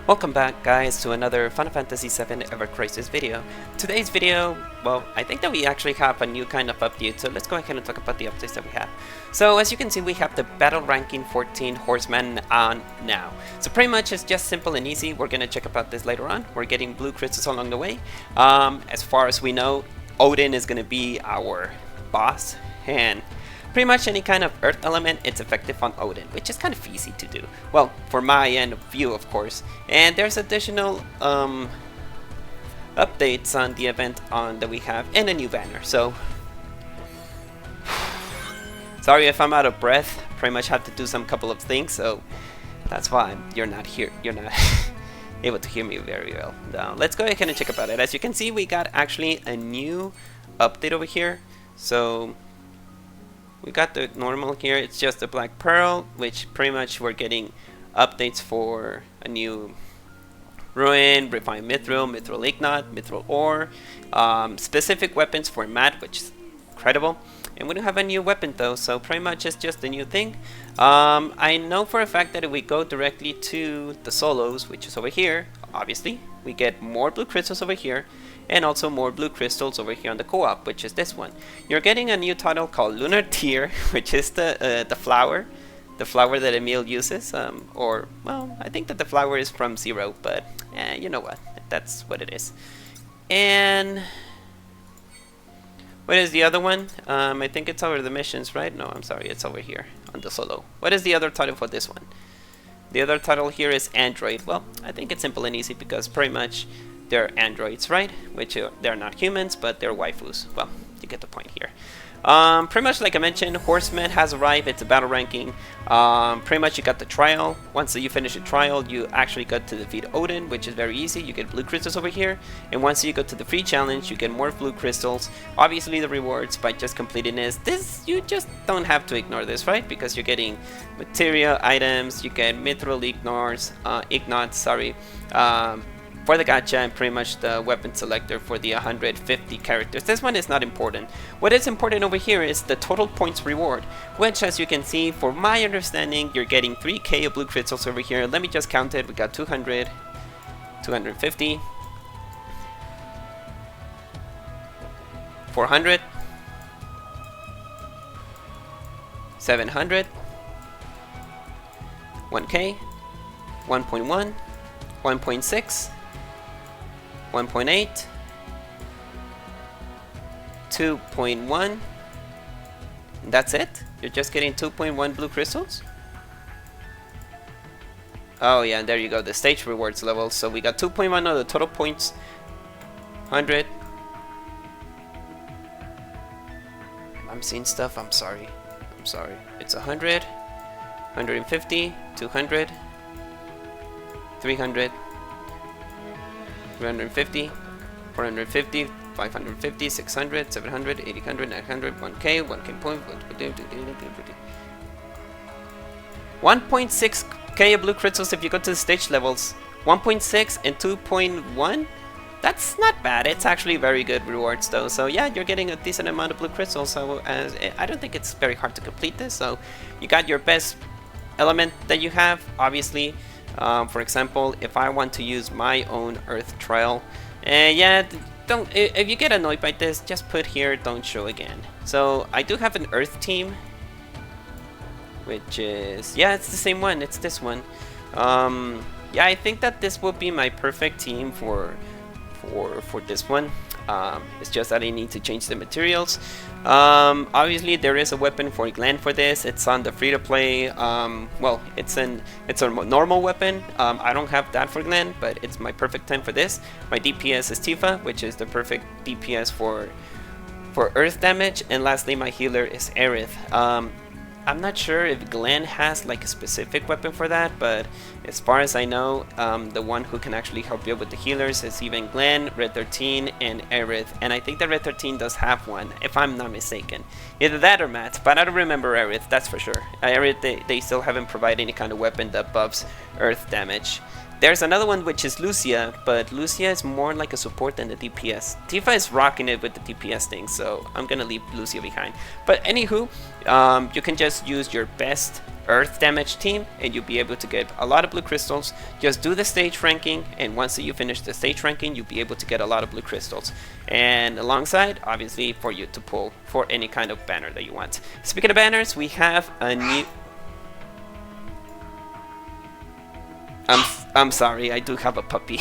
Welcome back, guys, to another Final Fantasy VII Ever Crisis video. Today's video, well, I think that we actually have a new kind of update, so let's go ahead and talk about the updates that we have. So as you can see, we have the battle ranking 14 Horseman on now. So pretty much it's just simple and easy. We're gonna check about this later on. We're getting blue crystals along the way. As far as we know, Odin is gonna be our boss, and pretty much any kind of earth element, it's effective on Odin, which is kind of easy to do. Well, for my end of view, of course. And there's additional updates on the event that we have, and a new banner. So, sorry if I'm out of breath. Pretty much have to do some couple of things, so that's why you're not able to hear me very well. Now, let's go ahead and check about it. As you can see, we got actually a new update over here. So we got the normal here, it's just the Black Pearl, which pretty much we're getting updates for a new Ruin, Refined Mithril, Mithril Ignite, Mithril Ore, specific weapons for Matt, which is incredible. And we don't have a new weapon though, so pretty much it's just a new thing. I know for a fact that if we go directly to the solos, which is over here, obviously, we get more blue crystals over here, and also more blue crystals over here on the co-op, which is this one. You're getting a new title called NieR, which is the flower that Emil uses, or, well, I think that the flower is from Zero, but you know what, that's what it is. And what is the other one? I think it's over the missions, right? No, I'm sorry, it's over here on the solo. What is the other title for this one? The other title here is Android. Well, I think it's simple and easy because pretty much they're androids, right? Which they're not humans, but they're waifus. Well, you get the point here. Pretty much like I mentioned, Horseman has arrived. It's a battle ranking. Pretty much you got the trial. Once you finish the trial, you actually got to defeat Odin, which is very easy. You get blue crystals over here. And once you go to the free challenge, you get more blue crystals. Obviously the rewards by just completing this, you just don't have to ignore this, right? Because you're getting material items, you get mithril ignites, sorry, for the gacha, and pretty much the weapon selector for the 150 characters. This one is not important. What is important over here is the total points reward, which, as you can see, for my understanding, you're getting 3k of blue crystals over here. Let me just count it. We got 200, 250, 400, 700, 1k, 1.1, 1.6, 1.8, 2.1, that's it? You're just getting 2.1 blue crystals? Oh yeah, and there you go, the stage rewards level. So we got 2.1 of the total points, 100. I'm seeing stuff, I'm sorry. It's 100, 150, 200, 300, 350, 450, 550, 600, 700, 800, 900, 1k, 1k point, 1.6k of blue crystals if you go to the stage levels. 1.6 and 2.1? That's not bad. It's actually very good rewards though. So yeah, you're getting a decent amount of blue crystals. So I don't think it's very hard to complete this. So you got your best element that you have, obviously. For example, if I want to use my own earth trial, yeah, if you get annoyed by this, just put here don't show again. So I do have an earth team, which is, yeah, it's the same one, it's this one. Yeah, I think that this will be my perfect team for this one. It's just that I need to change the materials. Obviously there is a weapon for Glenn for this. It's on the free-to-play. Well, it's a normal weapon. I don't have that for Glenn, but it's my perfect time for this. My DPS is Tifa, which is the perfect DPS for earth damage, and lastly my healer is Aerith. I'm not sure if Glenn has like a specific weapon for that, but as far as I know, the one who can actually help you with the healers is even Glenn, Red 13, and Aerith. And I think that Red 13 does have one, if I'm not mistaken. Either that or Matt, but I don't remember Aerith, that's for sure. Aerith, they still haven't provided any kind of weapon that buffs earth damage. There's another one which is Lucia, but Lucia is more like a support than the DPS. Tifa is rocking it with the DPS thing, so I'm gonna leave Lucia behind. But anywho, you can just use your best earth damage team, and you'll be able to get a lot of blue crystals. Just do the stage ranking, and once you finish the stage ranking, you'll be able to get a lot of blue crystals. And alongside, obviously, for you to pull for any kind of banner that you want. Speaking of banners, we have a new... I'm sorry, I do have a puppy.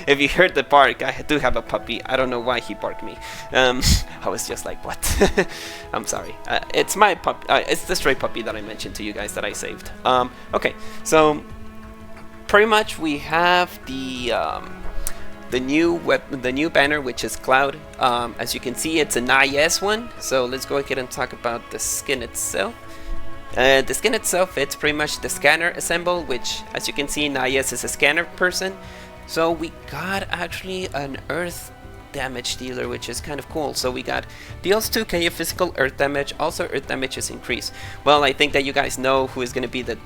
If you heard the bark, I do have a puppy. I don't know why he barked me. I was just like, what? I'm sorry. It's my pup. It's the stray puppy that I mentioned to you guys that I saved. Okay, so pretty much we have the new banner, which is Cloud. As you can see, it's a NieR one. So let's go ahead and talk about the skin itself. The skin itself, it's pretty much the scanner assemble, which, as you can see, NieR is a scanner person. So we got actually an earth damage dealer, which is kind of cool. So we got deals 2k of physical earth damage, also earth damage is increased. Well, I think that you guys know who is going to be the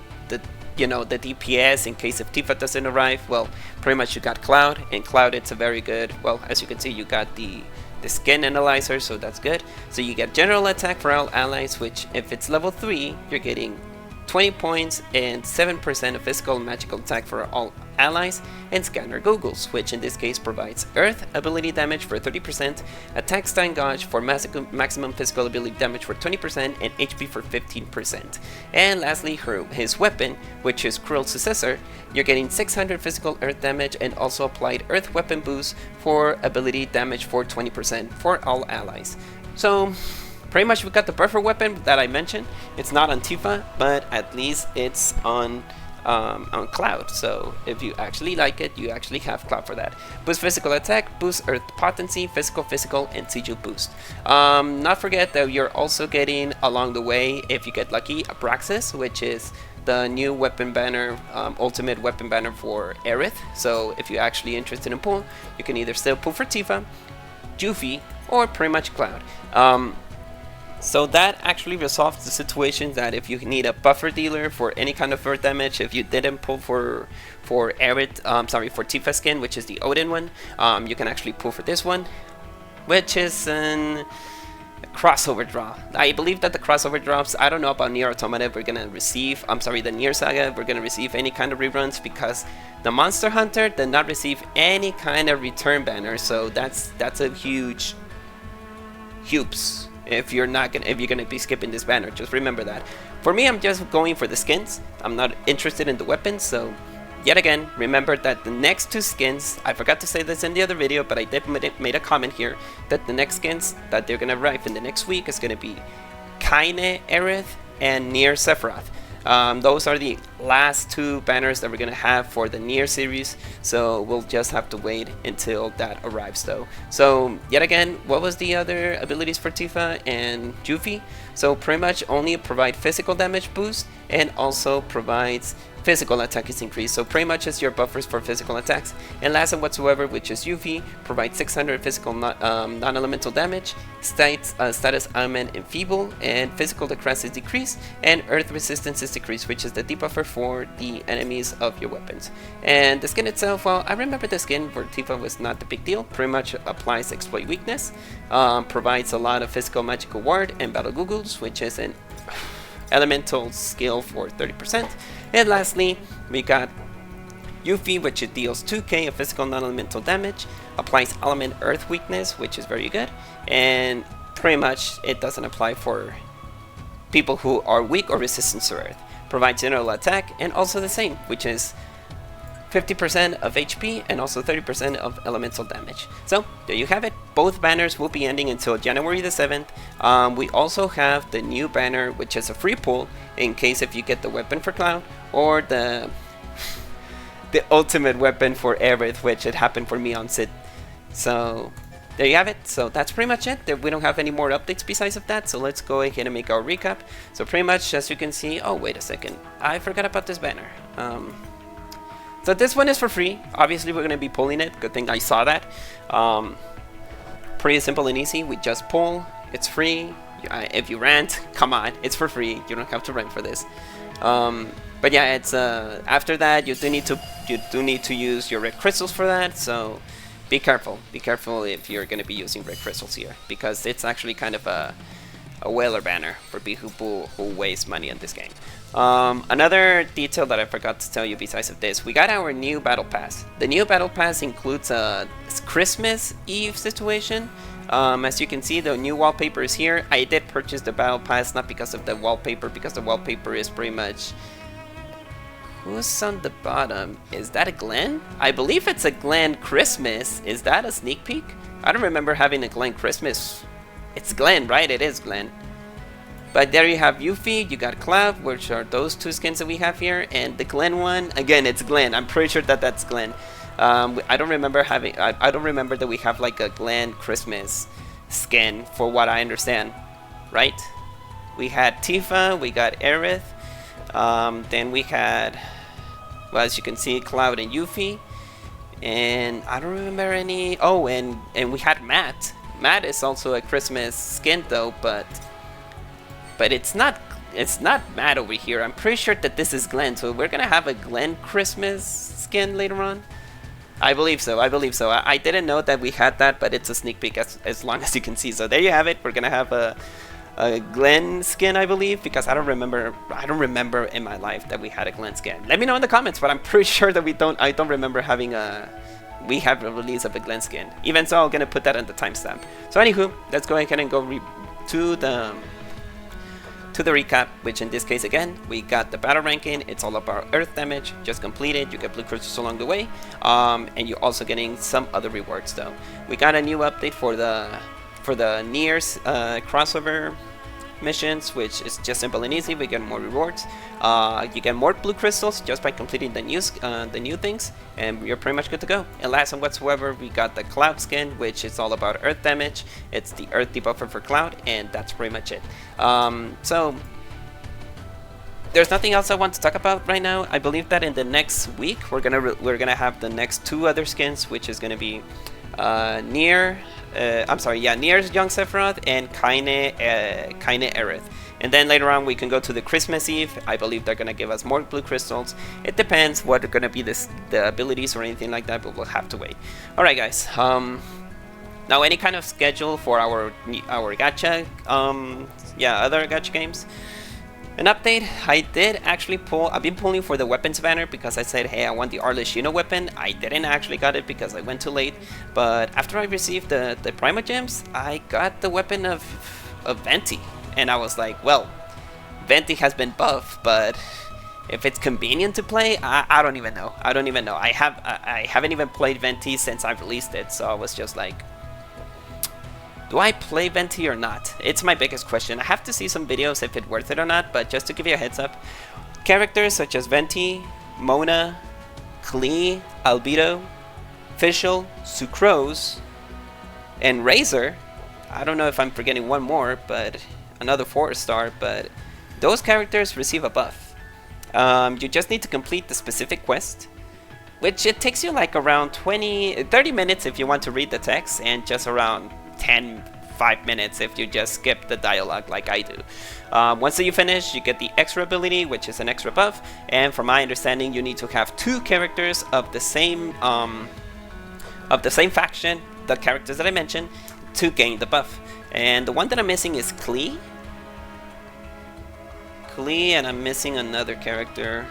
DPS in case if Tifa doesn't arrive. Well, pretty much you got Cloud, and Cloud, it's a very good, well, as you can see, you got the skin analyzer, so that's good. So you get general attack for all allies, which if it's level 3, you're getting 20 points and 7% of physical and magical attack for all allies, and Scanner Googles, which in this case provides Earth ability damage for 30%, attack stun gauge for maximum physical ability damage for 20%, and HP for 15%. And lastly, his weapon, which is Cruel Successor, you're getting 600 physical Earth damage and also applied Earth weapon boost for ability damage for 20% for all allies. So pretty much we got the buffer weapon that I mentioned. It's not on Tifa, but at least it's on Cloud. So if you actually like it, you actually have Cloud for that. Boost physical attack, boost earth potency, physical, and sigil boost. Not forget that you're also getting along the way, if you get lucky, Abraxas, which is the new weapon banner, ultimate weapon banner for Aerith. So if you're actually interested in pull, you can either still pull for Tifa, Juffy, or pretty much Cloud. So that actually resolves the situation that if you need a buffer dealer for any kind of earth damage, if you didn't pull for Aerith, for Tifa skin, which is the Odin one, you can actually pull for this one, which is an crossover draw. I believe that the crossover drops, I don't know about NieR Automata, we're gonna receive, the NieR Saga, we're gonna receive any kind of reruns, because the Monster Hunter did not receive any kind of return banner, so that's a huge hoops. If you're gonna be skipping this banner, just remember that. For me, I'm just going for the skins. I'm not interested in the weapons. So, yet again, remember that the next 2 skins, I forgot to say this in the other video, but I did made a comment here that the next skins that they're gonna arrive in the next week is gonna be Kaine Aerith and NieR Sephiroth. Those are the last 2 banners that we're gonna have for the NieR series, so we'll just have to wait until that arrives though. So yet again, what was the other abilities for Tifa and Juffy? So pretty much only provide physical damage boost and also provides physical attack is increased, so pretty much it's your buffers for physical attacks. And last and whatsoever, which is Juffy, provides 600 physical non-elemental damage, status ailment enfeeble, and physical decrease is decreased, and earth resistance is decreased, which is the debuffer for the enemies of your weapons. And the skin itself, well, I remember the skin for Tifa was not the big deal. Pretty much applies exploit weakness, provides a lot of physical magical ward and battle googles, which is an elemental skill for 30%. And lastly, we got Juffy, which it deals 2k of physical non-elemental damage, applies element earth weakness, which is very good, and pretty much it doesn't apply for people who are weak or resistant to earth. Provides general attack, and also the same, which is 50% of HP and also 30% of elemental damage. So there you have it. Both banners will be ending until January the 7th. We also have the new banner, which is a free pull in case if you get the weapon for Cloud or the ultimate weapon for Aerith, which it happened for me on Sid. So there you have it. So that's pretty much it. We don't have any more updates besides of that, so let's go ahead and make our recap. So pretty much, as you can see, oh wait a second, I forgot about this banner. So this one is for free. Obviously we're going to be pulling it. Good thing I saw that. Pretty simple and easy. We just pull. It's free. If you rant, come on, it's for free. You don't have to rent for this. But yeah, it's after that you do need to use your red crystals for that. So be careful. Be careful if you're going to be using red crystals here, because it's actually kind of a whaler banner for people who waste money in this game. Another detail that I forgot to tell you besides of this, we got our new battle pass. The new battle pass includes a Christmas Eve situation. As you can see, the new wallpaper is here. I did purchase the battle pass not because of the wallpaper, because the wallpaper is pretty much... Who's on the bottom? Is that a Glen? I believe it's a Glen Christmas. Is that a sneak peek? I don't remember having a Glen Christmas. It's Glen, right? It is Glen. But there you have Yuffie, you got Cloud, which are those two skins that we have here, and the Glen one, again, it's Glen. I'm pretty sure that that's Glen. I don't remember having. I don't remember that we have like a Glen Christmas skin, for what I understand, right? We had Tifa, we got Aerith, then we had, well, as you can see, Cloud and Yuffie, and I don't remember any. Oh, and we had Matt. Matt is also a Christmas skin though, but it's not Matt over here. I'm pretty sure that this is Glen, so we're gonna have a Glen Christmas skin later on. I believe so. I didn't know that we had that, but it's a sneak peek as long as you can see. So there you have it. We're gonna have a Glen skin, I believe, because I don't remember in my life that we had a Glen skin. Let me know in the comments, but I'm pretty sure that I don't remember having we have a release of a Glen skin. Even so, I'm gonna put that on the timestamp. So anywho, let's go ahead and go to the recap, which in this case again, we got the battle ranking. It's all about earth damage, just completed. You get blue crystals along the way, and you're also getting some other rewards though. We got a new update for the NieR's crossover missions, which is just simple and easy. We get more rewards. You get more blue crystals just by completing the new things, and you're pretty much good to go. And last and whatsoever, we got the Cloud skin, which is all about earth damage. It's the earth debuffer for Cloud, and that's pretty much it. So there's nothing else I want to talk about right now. I believe that in the next week we're gonna have the next two other skins, which is gonna be NieR. NieR's Young Sephiroth and Kaine Aerith. And then later on we can go to the Christmas Eve. I believe they're gonna give us more blue crystals. It depends what are gonna be the abilities or anything like that, but we'll have to wait. Alright guys, now any kind of schedule for our gacha, other gacha games. An update, I did actually I've been pulling for the weapons banner because I said, hey, I want the Arliss Shino weapon. I didn't actually got it because I went too late, but after I received the Prima Gems, I got the weapon of Venti, and I was like, well, Venti has been buffed, but if it's convenient to play, I don't even know. I haven't even played Venti since I released it, so I was just like, do I play Venti or not? It's my biggest question. I have to see some videos if it's worth it or not, but just to give you a heads up, characters such as Venti, Mona, Klee, Albedo, Fischl, Sucrose, and Razor. I don't know if I'm forgetting one more, but another 4-star, but those characters receive a buff. You just need to complete the specific quest, which it takes you like around 30 minutes if you want to read the text, and just around 5 minutes if you just skip the dialogue like I do. Once you finish, you get the extra ability, which is an extra buff, and from my understanding, you need to have 2 characters of the same faction, the characters that I mentioned, to gain the buff. And the one that I'm missing is Klee, and I'm missing another character.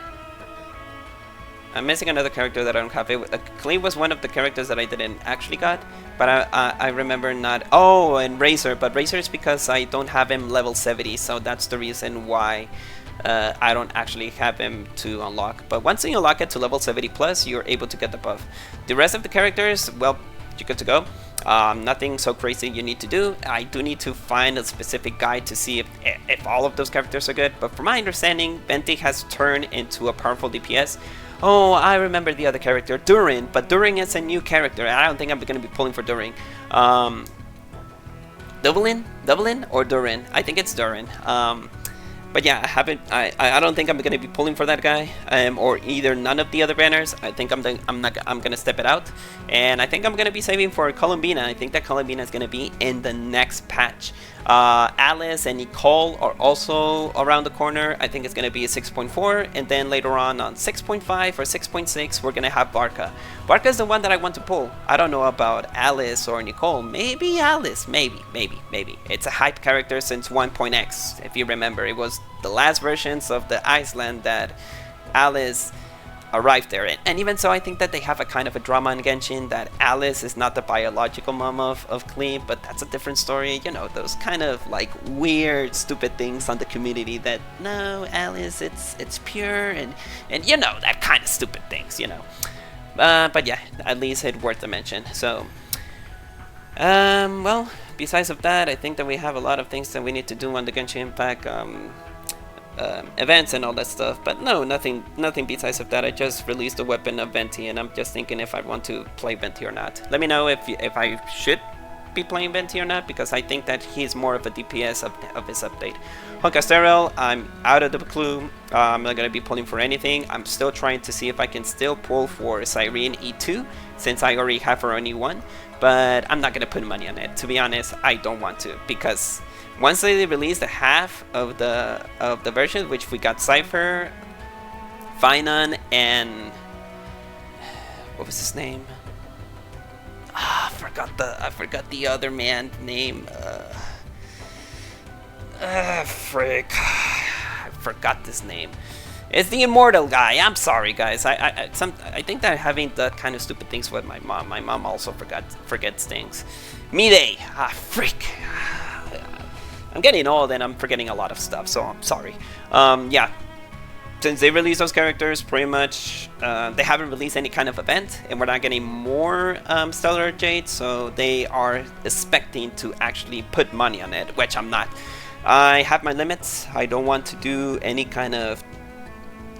that I don't have. Klee was one of the characters that I didn't actually got, but I remember not. Oh, and Razor, but Razor is because I don't have him level 70, so that's the reason why I don't actually have him to unlock. But once you unlock it to level 70 plus, you're able to get the buff. The rest of the characters, well, you're good to go. Nothing so crazy you need to do. I do need to find a specific guide to see if all of those characters are good, but from my understanding, Venti has turned into a powerful DPS. Oh, I remember the other character, Durin, but Durin is a new character. I don't think I'm going to be pulling for Durin. Dublin or Durin? I think it's Durin. But yeah, I don't think I'm going to be pulling for that guy, or either none of the other banners. I think I'm going to step it out, and I think I'm going to be saving for Columbina. I think that Columbina is going to be in the next patch. Alice and Nicole are also around the corner. I think it's going to be a 6.4, and then later on 6.5 or 6.6, we're going to have Barca. Barca is the one that I want to pull. I don't know about Alice or Nicole. Maybe Alice. Maybe. It's a hype character since 1.x. If you remember, it was the last versions of the Iceland that Alice arrived there. And even so, I think that they have a kind of a drama in Genshin that Alice is not the biological mom of Klee, but that's a different story. You know, those kind of like weird, stupid things on the community that, no, Alice, it's pure, and you know, that kind of stupid things, you know. But yeah, at least it's worth a mention. So, well, besides of that, I think that we have a lot of things that we need to do on the Genshin Impact events and all that stuff, but no, nothing besides of that. I just released the weapon of Venti, and I'm just thinking if I want to play Venti or not. Let me know if I should be playing Venti or not, because I think that he's more of a DPS of his update. Honkasterol, I'm out of the clue. I'm not gonna be pulling for anything. I'm still trying to see if I can still pull for Cyrene E2, since I already have her on E1, but I'm not gonna put money on it. To be honest, I don't want to, because once they release the half of the version, which we got Cypher, Finon, and what was his name? I forgot the other man's name. Frick, I forgot this name. It's the immortal guy. I'm sorry, guys. I think that having that kind of stupid things with my mom. My mom also forgets things. Mide. Frick. I'm getting old and I'm forgetting a lot of stuff, so I'm sorry. Yeah, since they released those characters, pretty much they haven't released any kind of event, and we're not getting more Stellar Jade, so they are expecting to actually put money on it, which I'm not. I have my limits. I don't want to do any kind of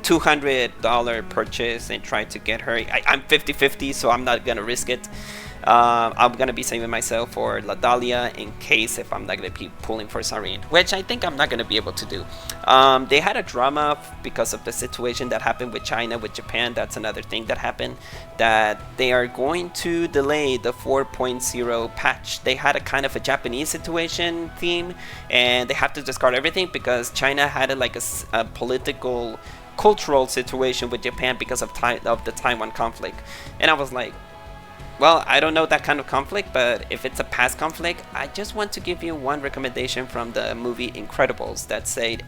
$200 purchase and try to get her. I'm 50-50, so I'm not gonna risk it. I'm gonna be saving myself for La Dahlia in case if I'm not gonna be pulling for Cyrene, which I think I'm not gonna be able to do. They had a drama because of the situation that happened with China, with Japan. That's another thing that happened, that they are going to delay the 4.0 patch. They had a kind of a Japanese situation theme, and they have to discard everything because China had a political, cultural situation with Japan because of the Taiwan conflict. And I was like, well, I don't know that kind of conflict, but if it's a past conflict, I just want to give you one recommendation from the movie Incredibles that said,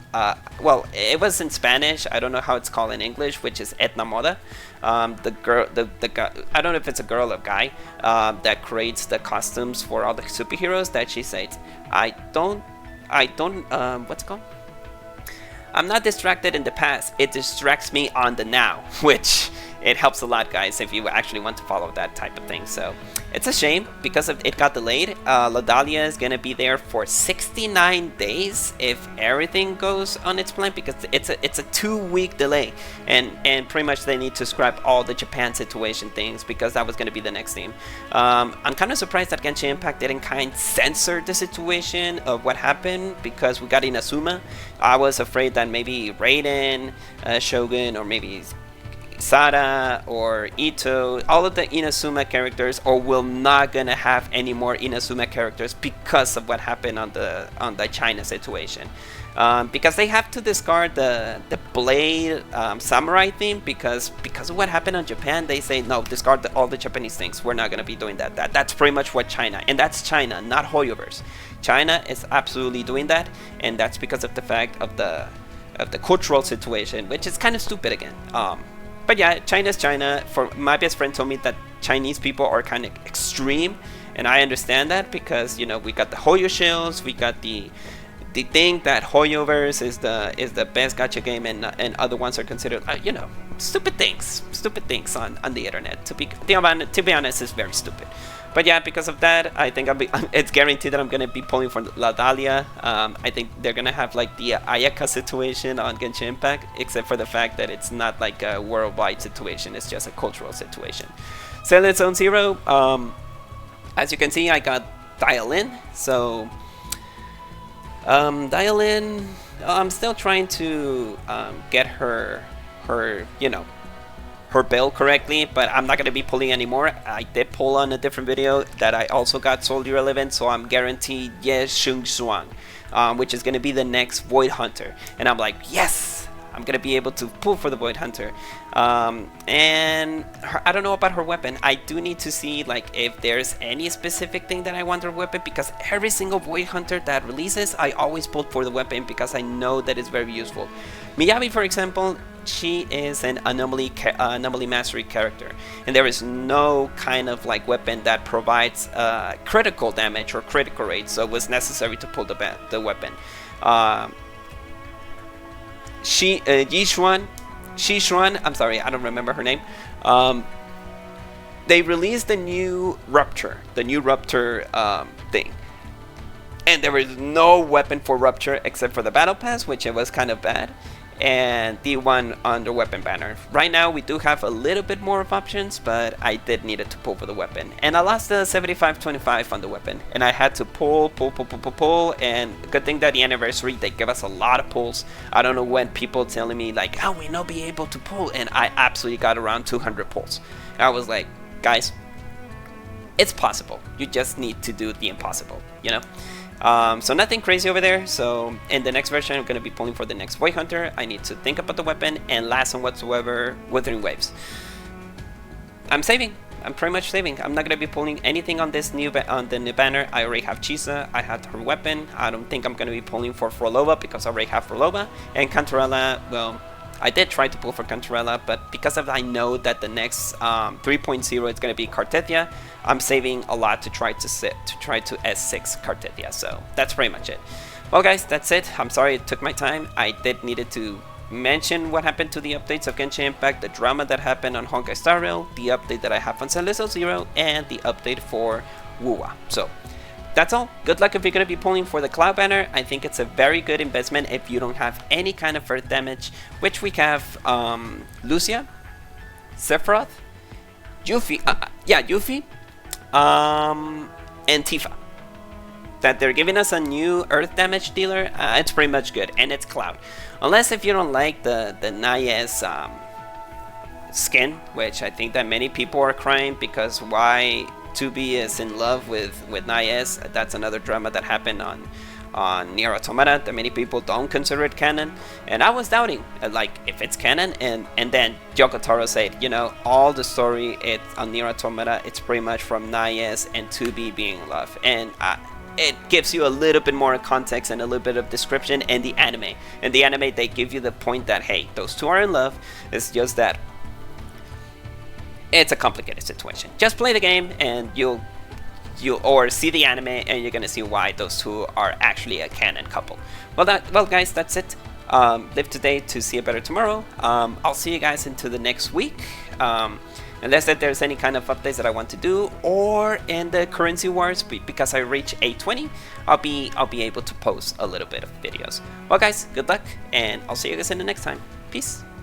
well, it was in Spanish, I don't know how it's called in English, which is Etna Moda. The girl, I don't know if it's a girl or guy, that creates the costumes for all the superheroes, that she says, I don't, what's it called? I'm not distracted in the past, it distracts me on the now, which it helps a lot, guys, if you actually want to follow that type of thing. So it's a shame because it got delayed. La Dahlia is gonna be there for 69 days if everything goes on its plan, because it's a 2-week delay, and pretty much they need to scrap all the Japan situation things because that was gonna be the next theme. I'm kind of surprised that Genshin Impact didn't censor the situation of what happened, because we got Inazuma. I was afraid that maybe Raiden, Shogun, or maybe Sara or Ito, all of the Inazuma characters, or we're not gonna have any more Inazuma characters because of what happened on the China situation. Because they have to discard the Blade Samurai theme because of what happened on Japan. They say no, discard all the Japanese things. We're not gonna be doing that. That's pretty much what China, and that's China, not Hoyoverse. China is absolutely doing that, and that's because of the fact of the cultural situation, which is kind of stupid again. But yeah, China's China. For my best friend told me that Chinese people are kind of extreme, and I understand that because, you know, we got the Hoyo shills, we got the thing that Hoyoverse is the best gacha game, and other ones are considered, you know, stupid things on the internet. To be honest, it's very stupid. But yeah, because of that, I think it's guaranteed that I'm gonna be pulling for La Dahlia. I think they're gonna have like the Ayaka situation on Genshin Impact, except for the fact that it's not like a worldwide situation, it's just a cultural situation. Sailor Zone Zero, as you can see, I got Dial In, so Dial In, I'm still trying to get her, you know, her build correctly, but I'm not going to be pulling anymore. I did pull on a different video that I also got Soldier 11, so I'm guaranteed yes Shung Xuan, which is going to be the next Void Hunter, and I'm like, yes, I'm gonna be able to pull for the Void Hunter. And I don't know about her weapon. I do need to see like if there's any specific thing that I want her weapon, because every single Void Hunter that releases, I always pull for the weapon because I know that it's very useful. Miyabi, for example, she is an anomaly mastery character, and there is no kind of like weapon that provides critical damage or critical rate, so it was necessary to pull the weapon. Yishuan, I'm sorry, I don't remember her name. They released the new Rupture thing, and there was no weapon for Rupture except for the Battle Pass, which it was kind of bad, and the one on the weapon banner. Right now we do have a little bit more of options, but I did need it to pull for the weapon, and I lost the 75-25 on the weapon, and I had to pull, and good thing that the anniversary they give us a lot of pulls. I don't know when people telling me like, oh, we not be able to pull, and I absolutely got around 200 pulls. I was like, guys, it's possible. You just need to do the impossible, you know? So nothing crazy over there. So in the next version, I'm going to be pulling for the next Void Hunter. I need to think about the weapon, and last and whatsoever, Withering Waves. I'm saving. I'm pretty much saving. I'm not going to be pulling anything on this new the new banner. I already have Chisa. I had her weapon. I don't think I'm going to be pulling for Frolova because I already have Frolova. And Cantarella, well, I did try to pull for Cantarella, but because I know that the next 3.0 is going to be Cartethia, I'm saving a lot to try to S6 Cartethia. So that's pretty much it. Well, guys, that's it. I'm sorry it took my time. I did needed to mention what happened to the updates of Genshin Impact, the drama that happened on Honkai Star Rail, the update that I have on Celestial Zero, and the update for WuWa. So that's all. Good luck if you're going to be pulling for the Cloud Banner. I think it's a very good investment if you don't have any kind of earth damage, which we have Lucia, Sephiroth, Yuffie, and Tifa. That they're giving us a new earth damage dealer, it's pretty much good, and it's Cloud. Unless if you don't like the NieR's skin, which I think that many people are crying because why 2B is in love with NieR. That's another drama that happened on NieR Automata that many people don't consider it canon, and I was doubting like if it's canon, and then Yoko Taro said, you know, all the story on NieR Automata, it's pretty much from NieR and 2B being in love, and it gives you a little bit more context and a little bit of description in the anime. In the anime, they give you the point that, hey, those two are in love. It's just that it's a complicated situation. Just play the game and you'll or see the anime and you're gonna see why those two are actually a canon couple. Well, guys, that's it. Live today to see a better tomorrow. I'll see you guys into the next week. Unless that there's any kind of updates that I want to do, or in the currency wars, because I reach 820, I'll be able to post a little bit of videos. Well, guys, good luck, and I'll see you guys in the next time. Peace.